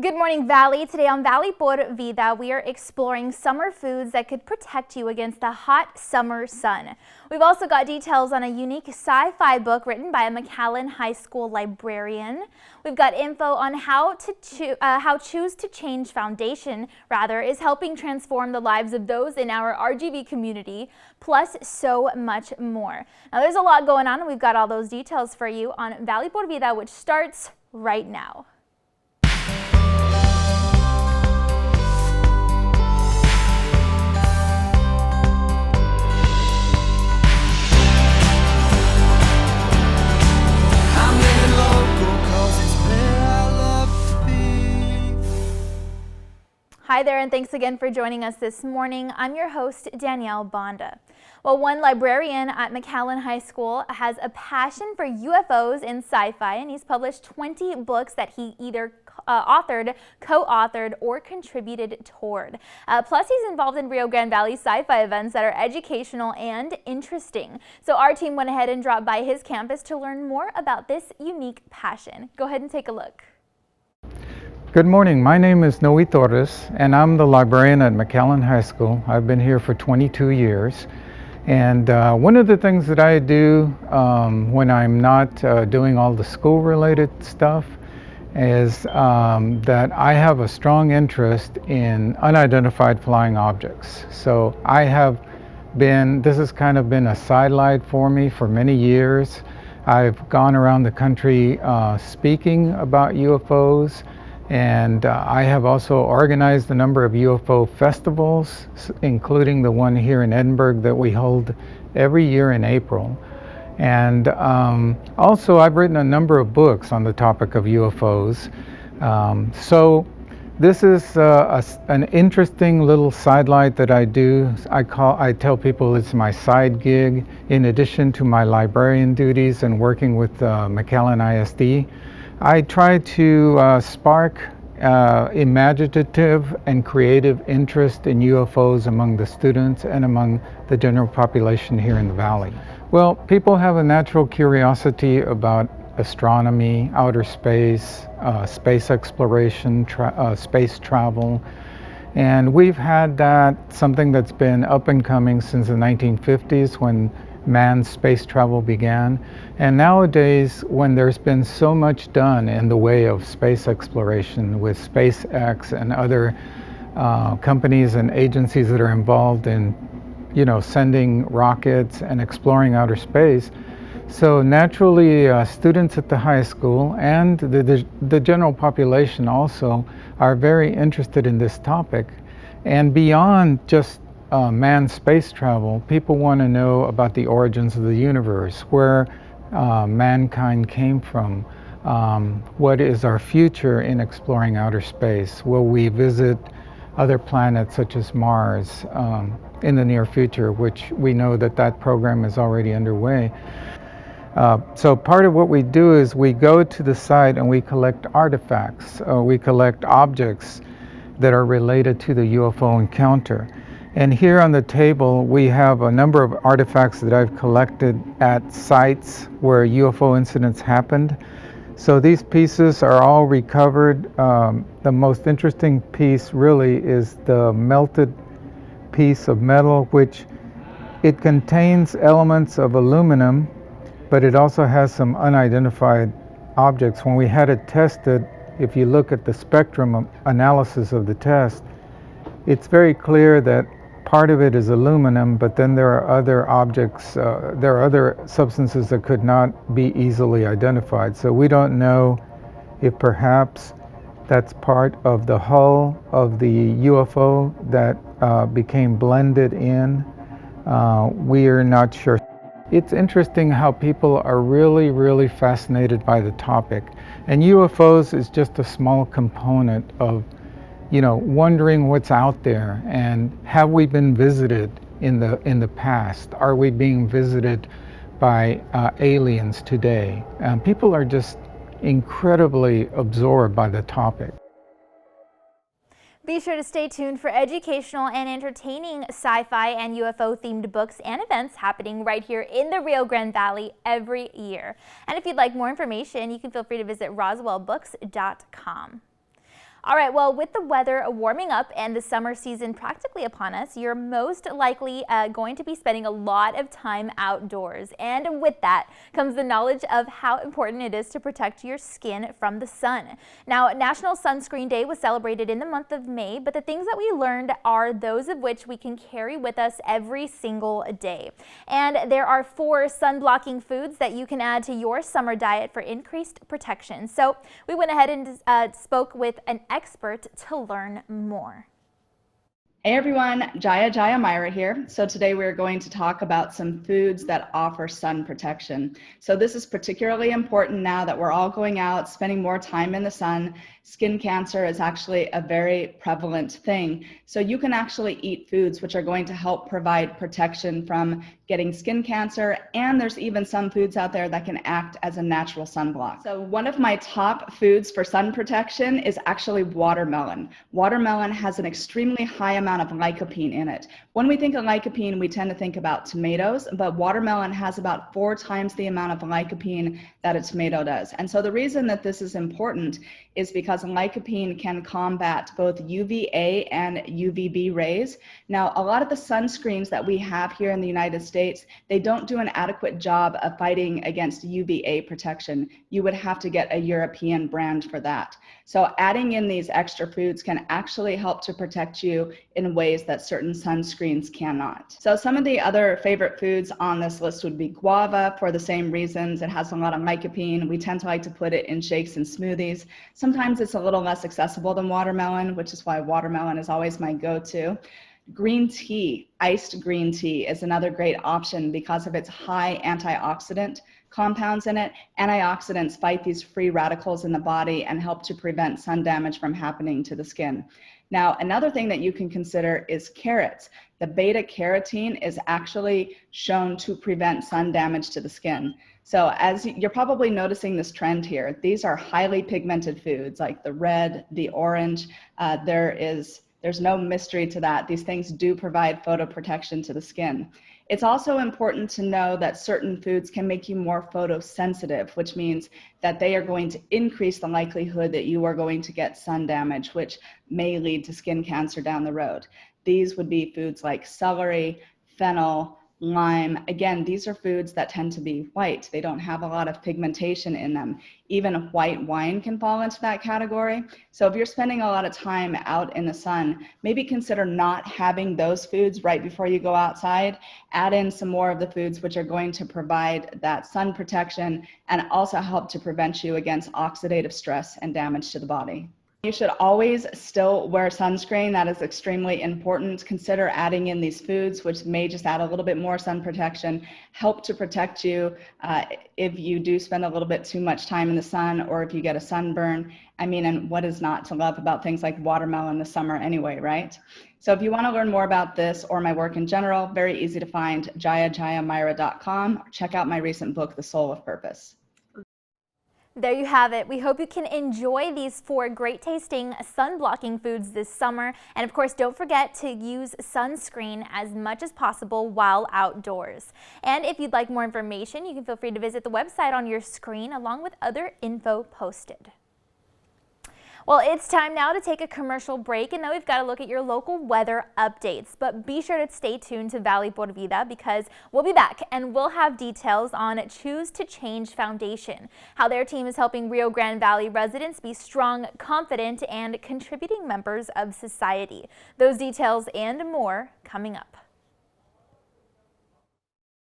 Good morning, Valley. Today on Valley por Vida, we are exploring summer foods that could protect you against the hot summer sun. We've also got details on a unique sci-fi book written by a McAllen High School librarian. We've got info on how Choose to Change Foundation is helping transform the lives of those in our RGV community, plus so much more. Now, there's a lot going on, and we've got all those details for you on Valley por Vida, which starts right now. Hi there, and thanks again for joining us this morning. I'm your host, Danielle Banda. Well, one librarian at McAllen High School has a passion for UFOs and sci-fi, and he's published 20 books that he either authored, co-authored, or contributed toward. Plus, he's involved in Rio Grande Valley sci-fi events that are educational and interesting. So our team went ahead and dropped by his campus to learn more about this unique passion. Go ahead and take a look. Good morning. My name is Noe Torres, and I'm the librarian at McAllen High School. I've been here for 22 years. And one of the things that I do when I'm not doing all the school-related stuff is that I have a strong interest in unidentified flying objects. So this has kind of been a sidelight for me for many years. I've gone around the country speaking about UFOs. And I have also organized a number of UFO festivals, including the one here in Edinburgh that we hold every year in April. And also I've written a number of books on the topic of UFOs. So this is an interesting little sidelight that I do. I tell people it's my side gig in addition to my librarian duties and working with McAllen ISD. I try to spark imaginative and creative interest in UFOs among the students and among the general population here in the Valley. Well, people have a natural curiosity about astronomy, outer space, space exploration, space travel. And we've had that, something that's been up and coming since the 1950s when manned space travel began. And nowadays, when there's been so much done in the way of space exploration with SpaceX and other companies and agencies that are involved in, sending rockets and exploring outer space, so naturally students at the high school and the general population also are very interested in this topic. And beyond just manned space travel, people want to know about the origins of the universe, where mankind came from, what is our future in exploring outer space, will we visit other planets such as Mars in the near future, which we know that program is already underway. So part of what we do is we go to the site and we collect artifacts, we collect objects that are related to the UFO encounter. And here on the table, we have a number of artifacts that I've collected at sites where UFO incidents happened. So these pieces are all recovered. The most interesting piece really is the melted piece of metal, which it contains elements of aluminum, but it also has some unidentified objects. When we had it tested, if you look at the spectrum analysis of the test, it's very clear that part of it is aluminum, but then there are other objects, there are other substances that could not be easily identified. So we don't know if perhaps that's part of the hull of the UFO that became blended in. We are not sure. It's interesting how people are really, really fascinated by the topic. And UFOs is just a small component of wondering what's out there, and have we been visited in the past? Are we being visited by aliens today? People are just incredibly absorbed by the topic. Be sure to stay tuned for educational and entertaining sci-fi and UFO-themed books and events happening right here in the Rio Grande Valley every year. And if you'd like more information, you can feel free to visit roswellbooks.com. All right, well, with the weather warming up and the summer season practically upon us, you're most likely going to be spending a lot of time outdoors. And with that comes the knowledge of how important it is to protect your skin from the sun. Now, National Sunscreen Day was celebrated in the month of May, but the things that we learned are those of which we can carry with us every single day. And there are 4 sun-blocking foods that you can add to your summer diet for increased protection. So we went ahead and spoke with an expert to learn more. Hey everyone, Jaya Myra here. So today we're going to talk about some foods that offer sun protection. So this is particularly important now that we're all going out, spending more time in the sun. Skin cancer is actually a very prevalent thing. So you can actually eat foods which are going to help provide protection from getting skin cancer, and there's even some foods out there that can act as a natural sunblock. So one of my top foods for sun protection is actually watermelon. Watermelon has an extremely high amount of lycopene in it. When we think of lycopene, we tend to think about tomatoes, but watermelon has about 4 times the amount of lycopene that a tomato does. And so the reason that this is important is because lycopene can combat both UVA and UVB rays. Now, a lot of the sunscreens that we have here in the United States, they don't do an adequate job of fighting against UVA protection. You would have to get a European brand for that. So adding in these extra foods can actually help to protect you in ways that certain sunscreens cannot. So some of the other favorite foods on this list would be guava for the same reasons. It has a lot of lycopene. We tend to like to put it in shakes and smoothies. Sometimes it's a little less accessible than watermelon, which is why watermelon is always my go-to. Green tea, iced green tea, is another great option because of its high antioxidant compounds in it. Antioxidants fight these free radicals in the body and help to prevent sun damage from happening to the skin. Now, another thing that you can consider is carrots. The beta carotene is actually shown to prevent sun damage to the skin. So as you're probably noticing this trend here, these are highly pigmented foods like the red, the orange. There's no mystery to that. These things do provide photoprotection to the skin. It's also important to know that certain foods can make you more photosensitive, which means that they are going to increase the likelihood that you are going to get sun damage, which may lead to skin cancer down the road. These would be foods like celery, fennel, lime. Again, these are foods that tend to be white. They don't have a lot of pigmentation in them. Even white wine can fall into that category. So if you're spending a lot of time out in the sun, maybe consider not having those foods right before you go outside. Add in some more of the foods which are going to provide that sun protection and also help to prevent you against oxidative stress and damage to the body. You should always still wear sunscreen. That is extremely important. Consider adding in these foods, which may just add a little bit more sun protection, help to protect you if you do spend a little bit too much time in the sun or if you get a sunburn. I mean, and what is not to love about things like watermelon this summer anyway, right? So if you want to learn more about this or my work in general, very easy to find, jayamyra.com, or check out my recent book, The Soul of Purpose. There you have it. We hope you can enjoy these 4 great tasting sun-blocking foods this summer. And of course, don't forget to use sunscreen as much as possible while outdoors. And if you'd like more information, you can feel free to visit the website on your screen along with other info posted. Well, it's time now to take a commercial break, and now we've got to look at your local weather updates. But be sure to stay tuned to Valley por Vida because we'll be back and we'll have details on Choose to Change Foundation, how their team is helping Rio Grande Valley residents be strong, confident, and contributing members of society. Those details and more coming up.